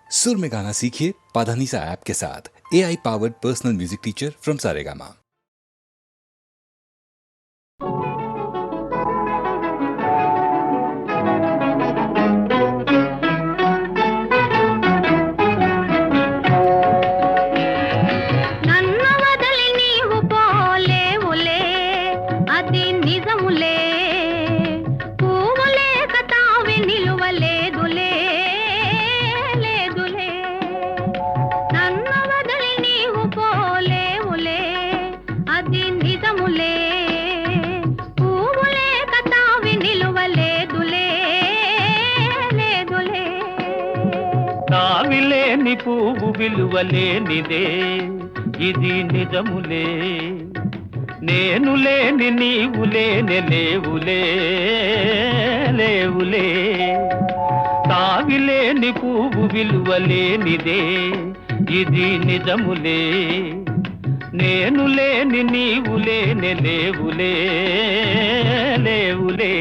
सुर में गाना सीखिए पाधानीसा ऐप के साथ। AI powered personal music teacher from Saregama. తావిలేని పువ్వు విలువలేనిదే ఇది నిజములే, నేను లేని నీవు లేని లేవులే లేవులే. తావిలేని పువ్వు విలువలేనిదే ఇది నిజములే, నేను లేని నీవు లేని లేవులే లేవులే.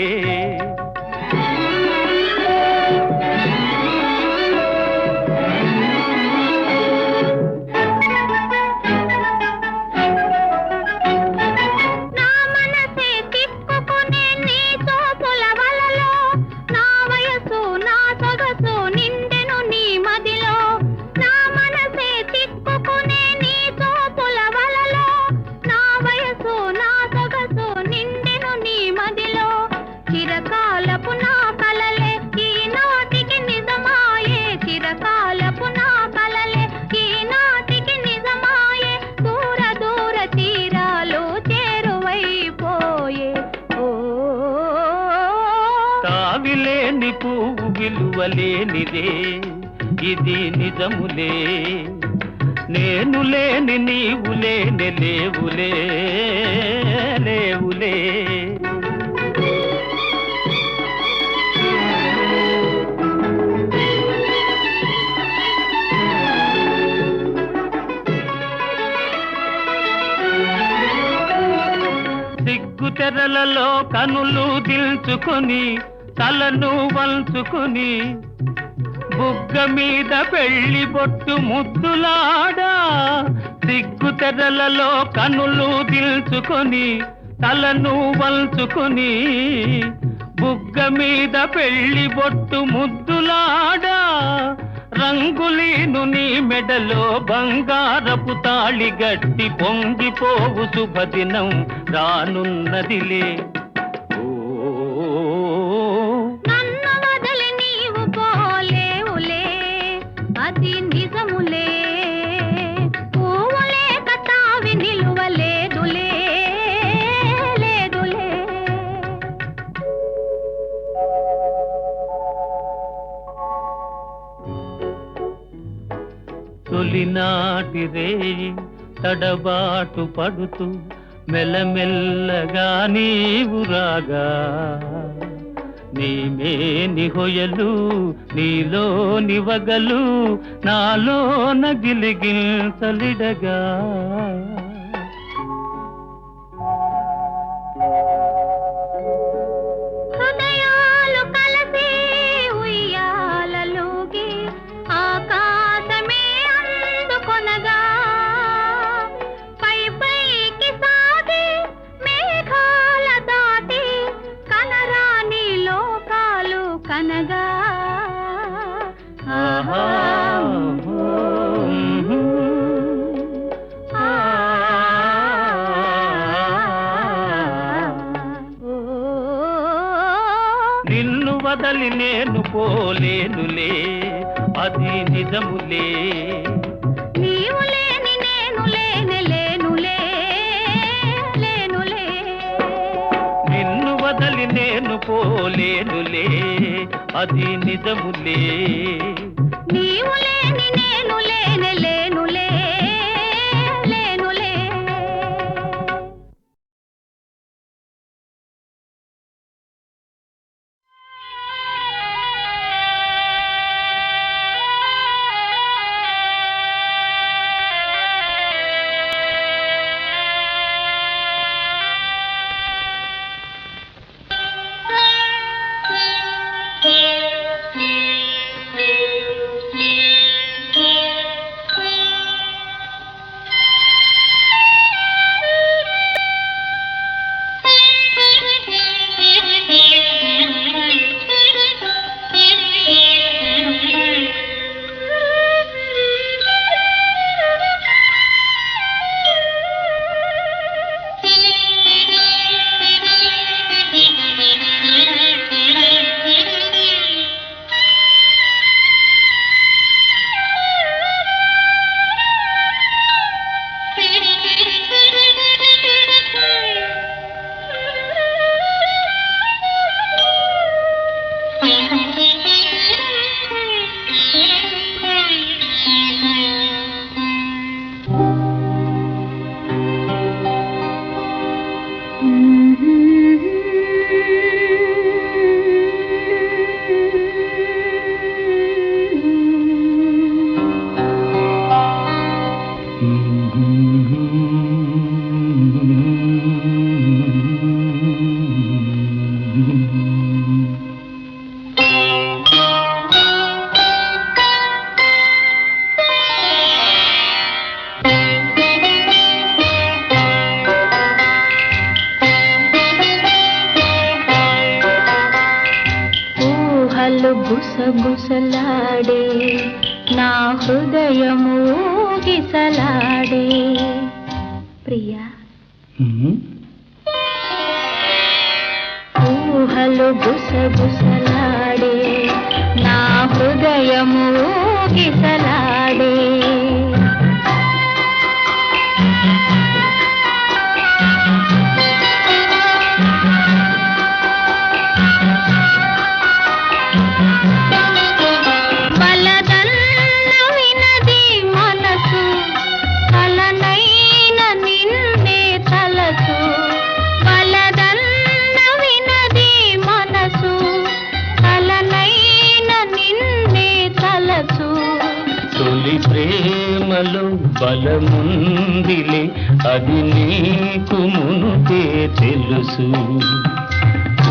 తావిలేని పువ్వు విలువలేనిదే ఇది నిజములే, నేను లేని నీవు లేని లేవులే లేవులే. సిగ్గు తెరలలో కనులు దిల్చుకొని తలను వంచుకొని బుగ్గ మీద పెళ్లి బొట్టు ముద్దులాడా. సిగ్గు తెరలలో కనులు దిల్చుకొని తలను వంచుకొని బుగ్గ మీద పెళ్లి బొట్టు ముద్దులాడా. రంగులీను నీ మెడలో బంగారపు తాళి గట్టి పొంగిపోవు శుభదినం రానున్నదిలే. తొలినాటి రేయి తడబాటు పడుతూ మెల్లమెల్లగా నీవు రాగా, నీమేని హొయలు నీలోని వగలు నాలోన గిలిగించలిడగా. నిన్ను వదలి నేను పోలేనులే అది నిజములే, నీవు లేని నేను లేని లేనులే లేనులే. నిన్ను వదలి నేను పోలేనులే అది నిజములే, నీవు లేని నేను లేని లేనులే లేనులే. గుసగుసలాడే నా హృదయము ఊగిసలాడే ప్రియా ఊహలు గుసగుసలాడే నా హృదయము ఊగిసలాడే ప్రేమలో బలముందిలే అది నీకు మునుపే తెలుసు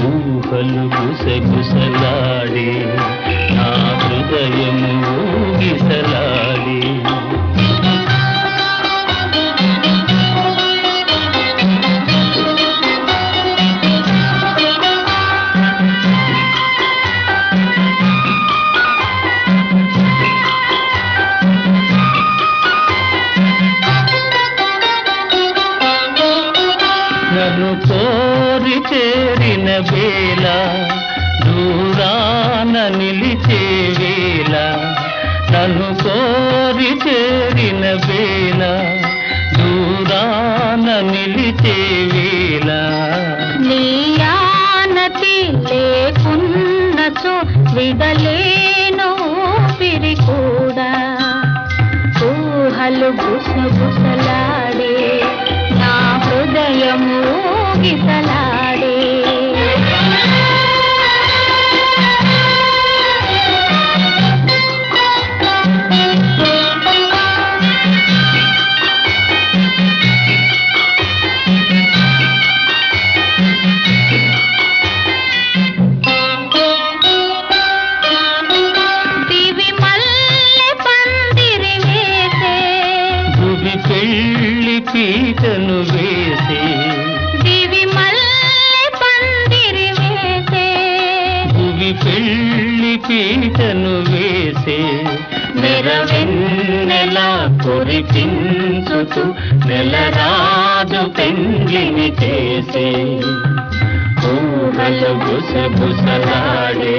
ఊహలు గుసగుసలాడే నా హృదయము ఊగిసలాడే నన్ను కోరి చేరిన వేళ దూరాన నిలిచే వేళ నన్ను కోరి చేరిన వేళ దూరాన నిలిచే వేళ నీ ఆనతి లేకున్నచో విడలేను ఊపిరి కూడా ఊహలు గుసగుసలాడే నా హృదయము ఊగిసలాడే దివి మల్లె పందిరి వేసే భువి పెళ్ళి పీటను వేసే దివి మల్లె పందిరి వేసే భువి పెళ్ళి పీటను వేసే నెరవెన్నెలా కురిపించుతూ నెలరాజు పెండ్లిని చేసే ఊహలు గుసగుసలాడే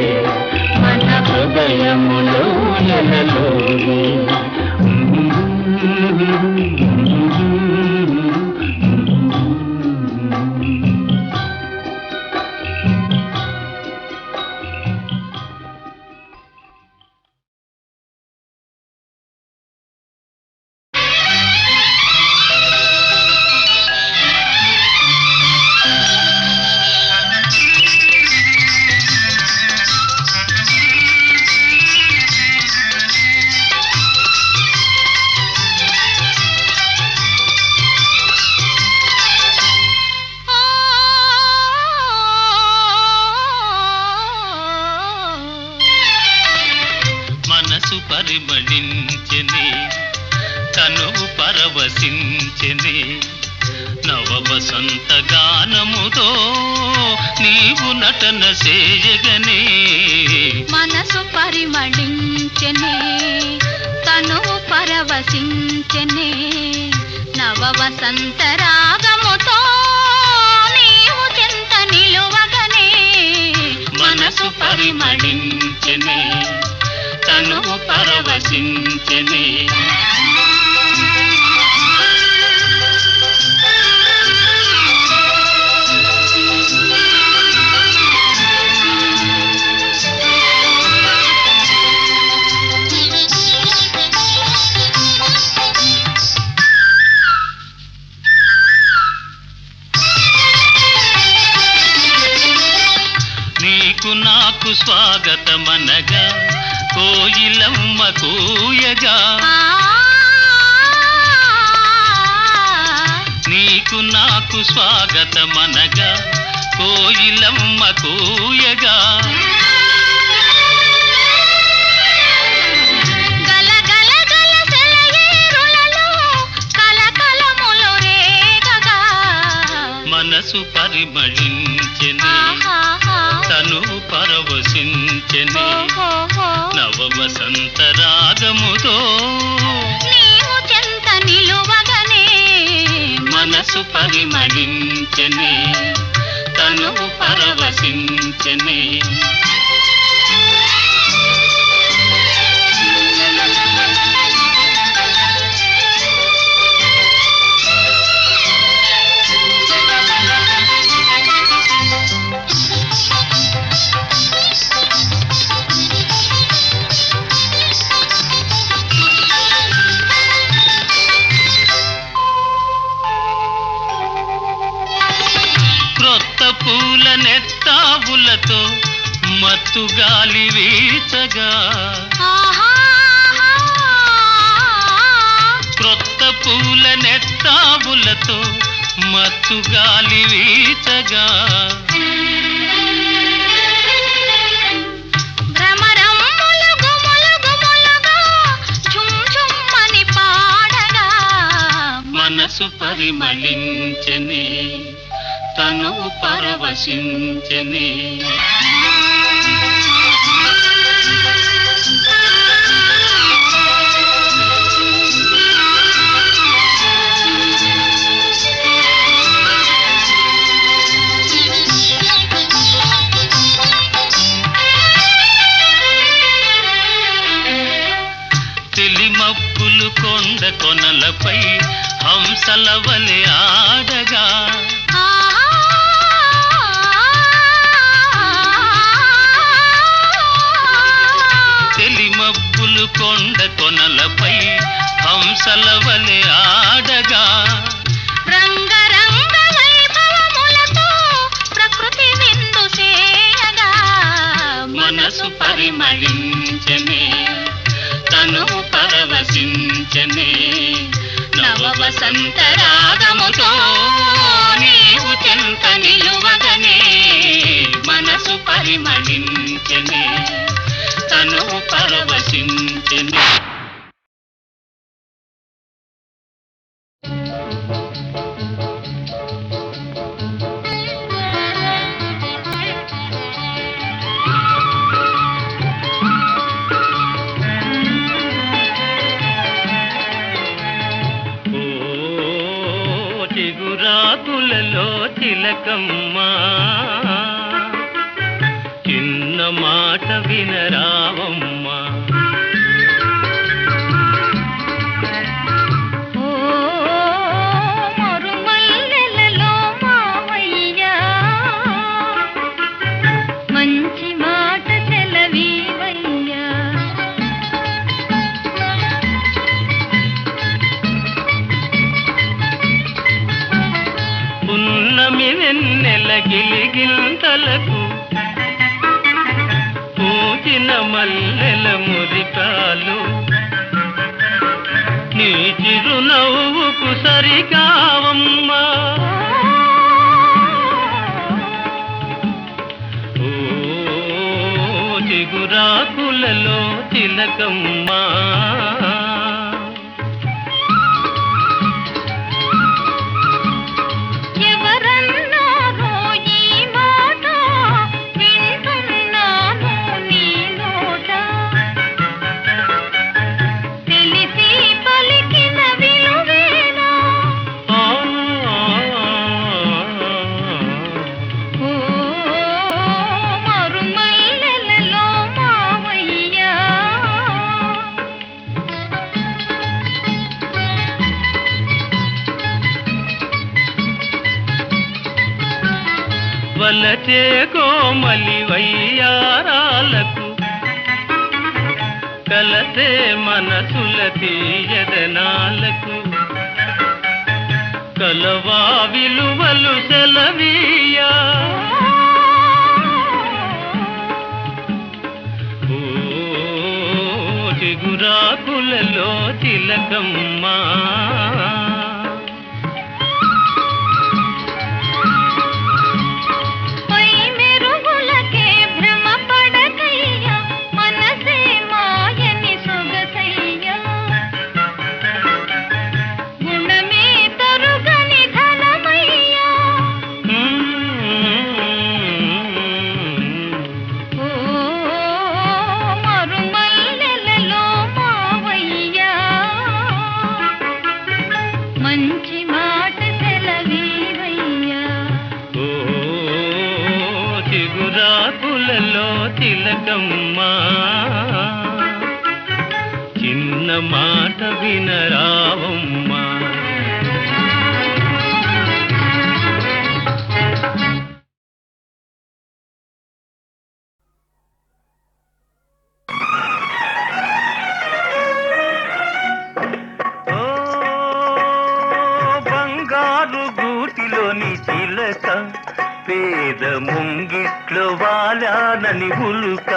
మన హృదయములో నెలలోనే మనసు పరిమళించెనే తనువు పరవశించెనే నవ వసంత గానముతో నీవు నటన చేయగనే మనసు పరిమళించెనే తనువు పరవశించెనే నవ వసంత రాగముతో నీవు చెంత నిలువగనే మనసు పరిమళించెనే తనువు పరవశించెనే నీకు నాకు స్వాగతమనగా కోయిలమ్మ కూయగా నీకు నాకు స్వాగతమనగా కోయిలమ్మ కూయగా గల గల గల సెలయేరులలో కలకలములు రేగగా మనసు పరిమళించెనే తను పరవశించెనే రాగముతో నీవు చెంత నిలువగనే మనసు పరిమళించెనే తనువు పరవశించెనే క్రొత్త పూల నెత్తావులతో మత్తు గాలి వీచగా క్రొత్త పూల నెత్తావులతో మత్తు గాలి వీచగా భ్రమరమ్ములు గుములు గుములుగా ఝుమ్ ఝుమ్మని పాడగా మనసు పరిమళించెనే తను పరవశించెనే తెలిమప్పులు కొండ కొనలపై హంసల వలె ఆడగా తెలిమప్పులు కొండ కొనలపై హంసల వలె ఆడగా రంగరంగ వైభవములతో ప్రకృతి విందు చేయగా మనసు పరిమళించెనే తను పరవశించెనే నవ వసంత రాగముతో నీవు చెంత నిలువగనే మనసు పరిమళించెనే తను పరవశించెనే చిగురాకులలో తిలకమ్మా చిన్న మాట వినరావమ్మా ఓ మరుమల్లెలలో మావయ్యా మంచి మాట సెలవీవయ్యా పున్నమి వెన్నెల గిలిగింతలకు పూచిన మల్లెల మురికాలు నీ చిరునవ్వుకు సరికావమ్మా ఓ చిగురాకులలో తిలకమ్మా ఎవరన్నారో ఈ మాట వింటున్నాను నీ నోట తెలిసి పలికిన విలువేనా ఆ ఓ మరుమల్లెలలో మావయ్యా వలచే కోమలి వయ్యారాలకు కలసే మనసుల తీయదనాలకు కలవా విలువలు సెలవీయా ఓ చిగురాకులలో తిలకమ్మా పై మెరుగులకే భ్రమ పడకయ్యా మనసే మాయని సొగసయ్యా గుణమే తరుగని ధనమయ్యా ఓ మరుమల్లెలలో మావయ్యా చిలకమ్మా చిన్న మాట వినరావమ్మా. బంగారు గూటిలోని చిలక పేద ముంగిట్లో వాలానని ఉలుక.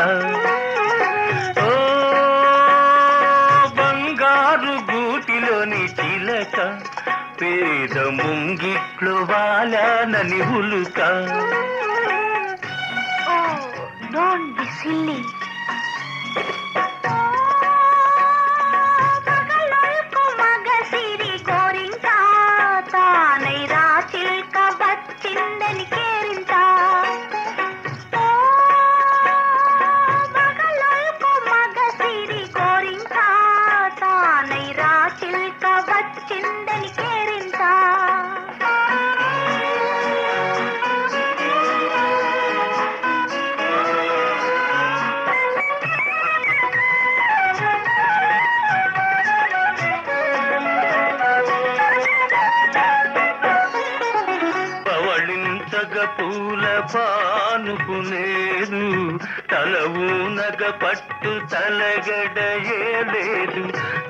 ఓ బంగారు గూటిలోని చిలక పేద ముంగిట్లో వాలానని ఉలుక. Don't be silly. పగలొల్కు మగసిరి కోరింత తానై రా చిల్క వచ్చిందని కేరింత. పగలొల్కు మగసిరి కోరింత తానై రా చిల్క వచ్చిందని కేరింత. పూల పానుకునేదు తలవునగ పట్టు తలగడయేలేదు.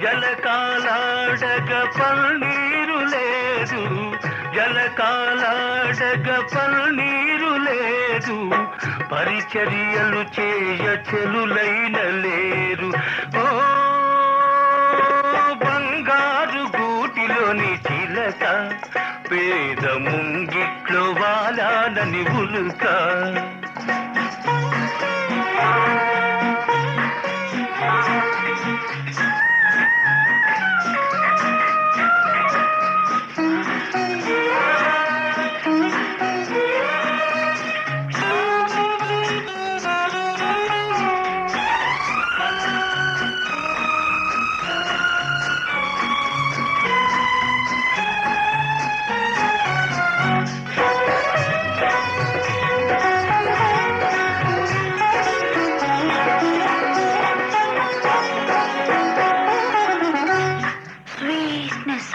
జలకాలాడగ పన్నీరు లేదు, జలకాలాడగ పన్నీరు లేదు. పరిచర్యలు చేయ చెలులైన లేరు. ఓ బంగారు గూటిలోని చిలక పేద ముంగిట్లో వాలానని ఉలుక.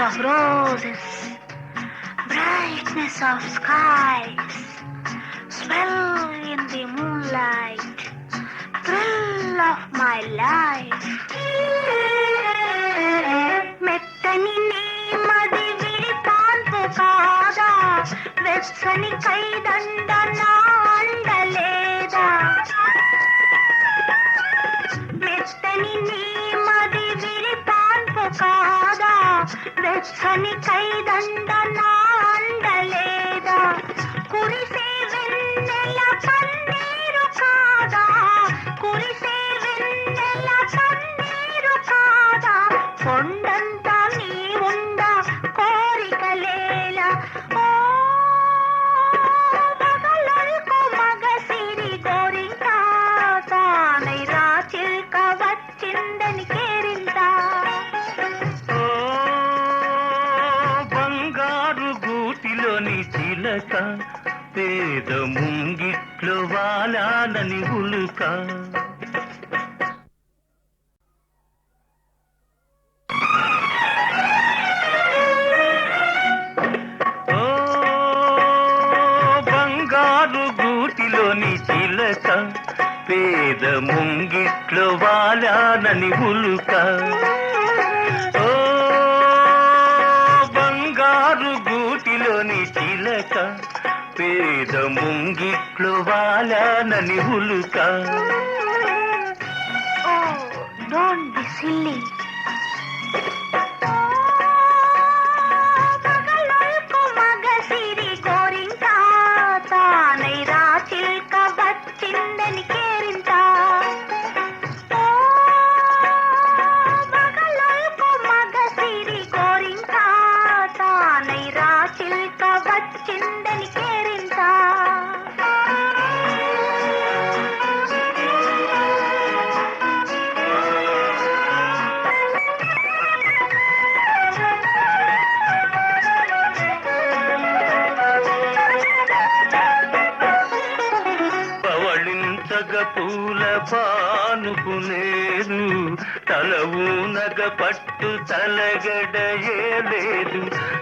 Of roses, brightness of skies, swell in the moonlight, thrill of my life. మెత్తని నీమది విరిపాన్పు కాదా, వెచ్చని కైదండ నా అండలేదా. మెత్తని నీమది విరిపాన్పు కాదా, వెచ్చని కైదండ నా అండలేదా. కురిసే వెన్నెల పన్నీరు కాదా, కురిసే వెన్నెల పన్నీరు కాదా. కొండంతా నీ ఉండ కోరికలేలా. ఓ పగలొల్కు మగసిరి కోరింత తానై రా చిల్క వచ్చిందని కేరింత. గూటిలోని చిలక పేద ముంగిట్లో వాలానని ఉలుక. ఓ బంగారు గూటిలోని చిలక పేద ముంగిట్లో వాలానని ఉలుక. ఓ బంగారు గూటిలోని చిలక పేద ముంగిట్లో వాలానని ఉలుక. Don't be silly. పగలొల్కు మగసిరి కోరింత తానై రా చిల్క వచ్చిందని కేరింత. పగలొల్కు మగసిరి కోరింత తానై రా చిల్క వచ్చిందని కేరింత. పట్టు తలగడయే లేదు,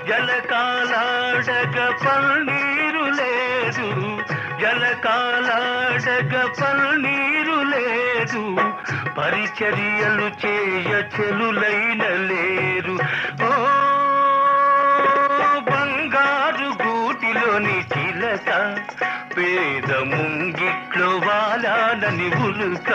జలకాలాడగ పన్నీరు లేదు, జలకాలాడగ పన్నీరు లేదు, పరిచర్యలు చేయ చెలులైన లేరు. ఓ బంగారు గూటిలోని చిలక, పేద ముంగిట్లో వాలాలని ఉలుక.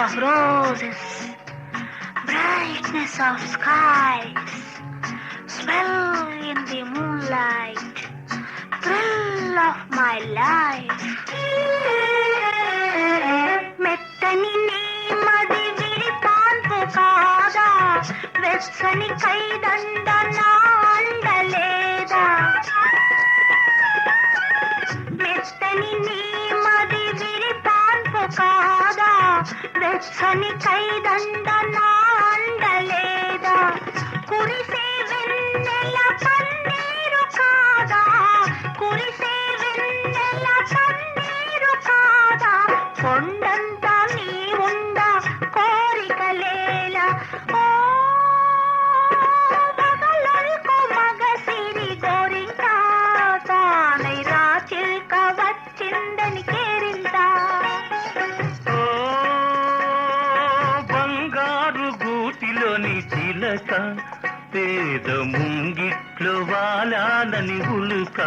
Of roses, brightness of skies, swell in the moonlight, thrill of my life. మెత్తని నీ మది విరిపాన్పు కాదా, వెచ్చని కైదండ నా అండలేదా. మెత్తని నీ మది విరిపాన్పు కాదా, వెచ్చని కైదండ నా అండలేదా. కురిసే వెన్నెల పన్నీరు కాదా, కురిసే వెన్నెల పన్నీరు కాదా, కొండంతా నీ ఉండ కోరికలేలా. ఓ మగలొల్కు మగ సిరి గోరింక, తానై రా చిల్క వచ్చిందని కేరింత. గూటిలోని చిలక, పేద ముంగిట్లో వాలాలని ఉలుక.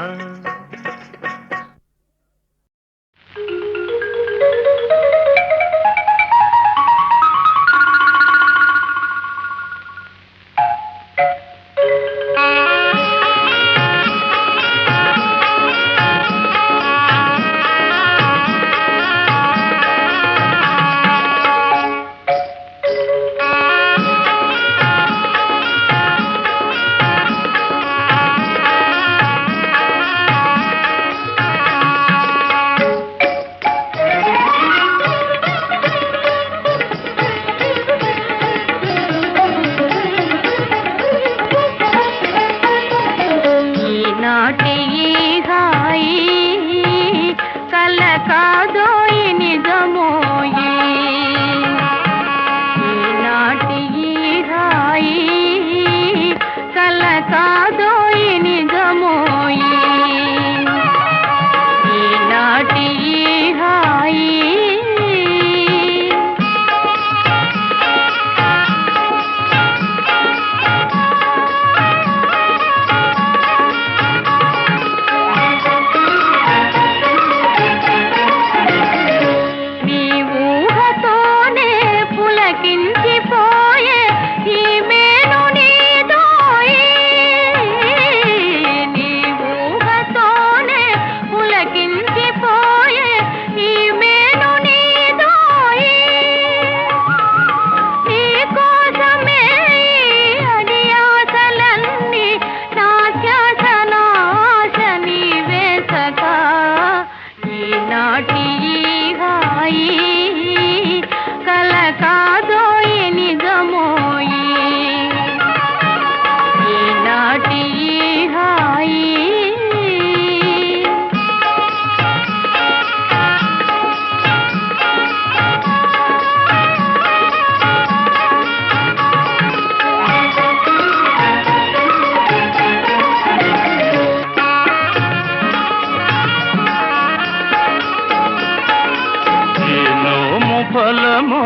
ఫలమో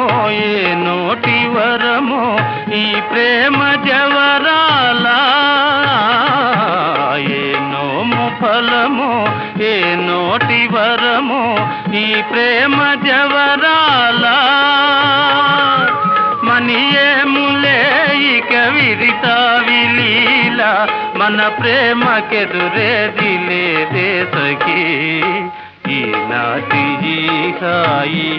ఏ నోటి వరమో ఈ ప్రేమ జవరాల, ఏ నోము ఫలమో ఏ నోటి వరమో ఈ ప్రేమ జవరాల. మనియేములే ఇక విరిత విలీల మన ప్రేమకెదురేది లేదే సఖీ ఈనాటి ఈ హాయి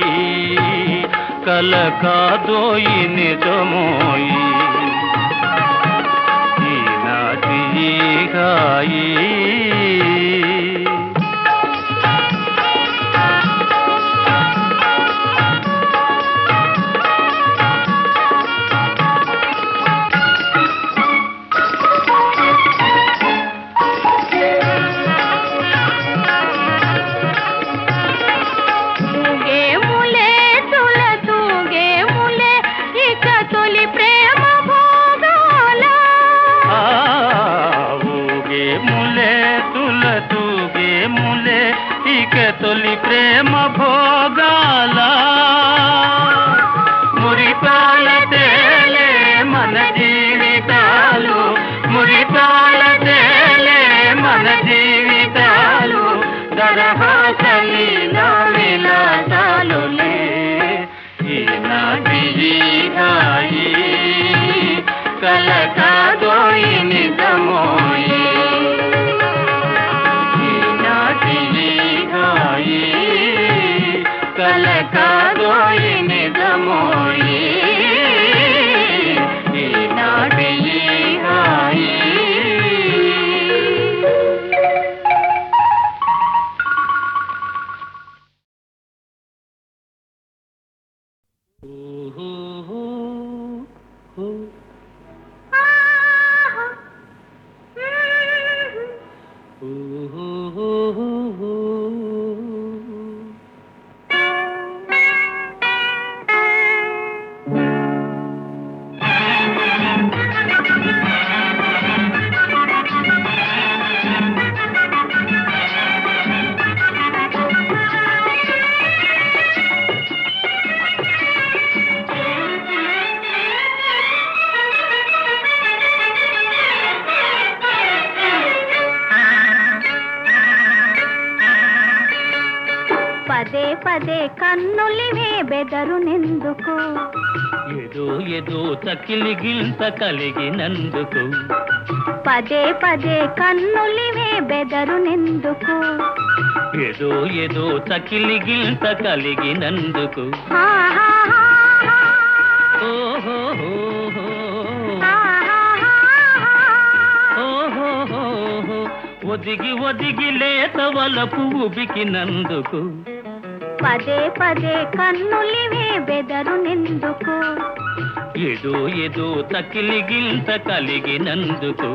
కల కాదోయి నిజమోయి ఈనాటి ఈ హాయి తొలి ప్రేమ భోగాల మురిపాల తేలే మన జీవితాలు మురిపాల తేలే మన జీవితాలు దరహాసలీల విలాసాలులే ఈనాటి ఈ హాయి కల కాదోయి నిజమోయి కల కాదోయి నిజమోయి ఈనాటి ఈ హాయి పదే పదే కన్నులివే బెదరునెందుకు ఏదో ఏదో తకిలి గింత కలిగినందుకు పదే పదే కన్నులివే బెదరునెందుకు ఏదో ఏదో తకిలి గింత కలిగినందుకు ఒదిగి ఒదిగి లేత వలపు ఉబికినందుకు పదే పదే కన్నులివే బెదరునెందుకు ఏదో ఏదో తకిలి గింత కలిగినందుకు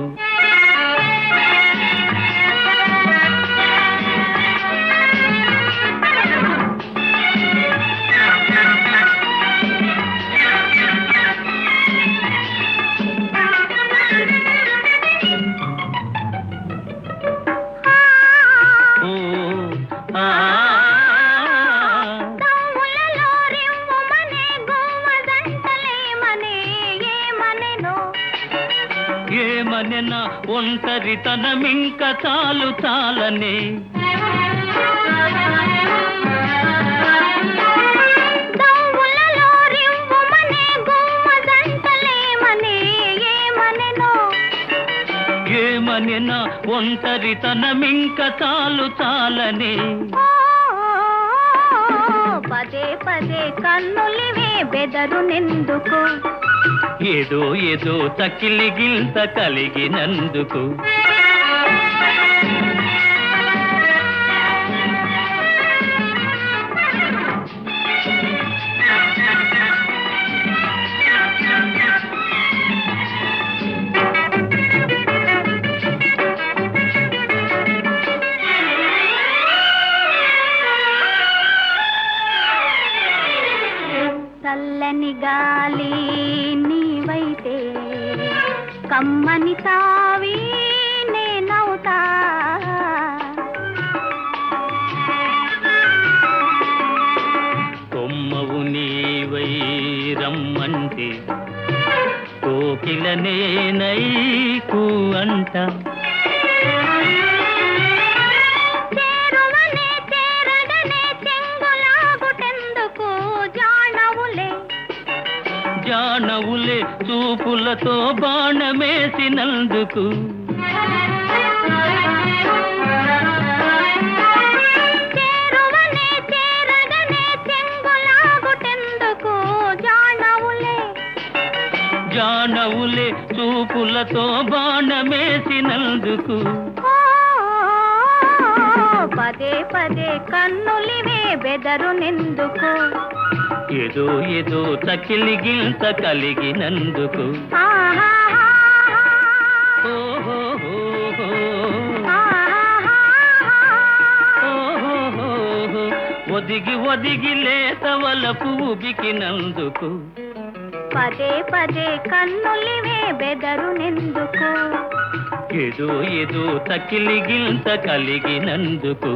ఏమనెనా ఒంటరితనమింక చాలు చాలనే ఏమనెనా ఒంటరితనమింక చాలు చాలనే పదే పదే కన్నులివే బెదరునెందుకు ఏదో ఏదో తకిలి గింత కలిగినందుకు చల్లని గాలి నీవైతే కమ్మని తావి నేనవుతా కొమ్మవు నీవై రమ్మంటే కోకిల నేనైకు అంట జానవులే చూపులతో బాణమేసినందుకు. చేరువనే చేరగనే చెంగులాగుటెందుకు జానవులే జానవులే చూపులతో బాణమేసినందుకు. పదే పదే కన్నులివే బెదరునెందుకు. ఏదో ఏదో తకిలిగింత కలిగినందుకు. ఓహోహోహో. ఓహోహోహో. ఒదిగి ఒదిగి లేత వలపు ఉబికినందుకు. పదే పదే కన్నులివే బెదరునెందుకు. ఏదో ఏదో తకిలిగింత కలిగినందుకు.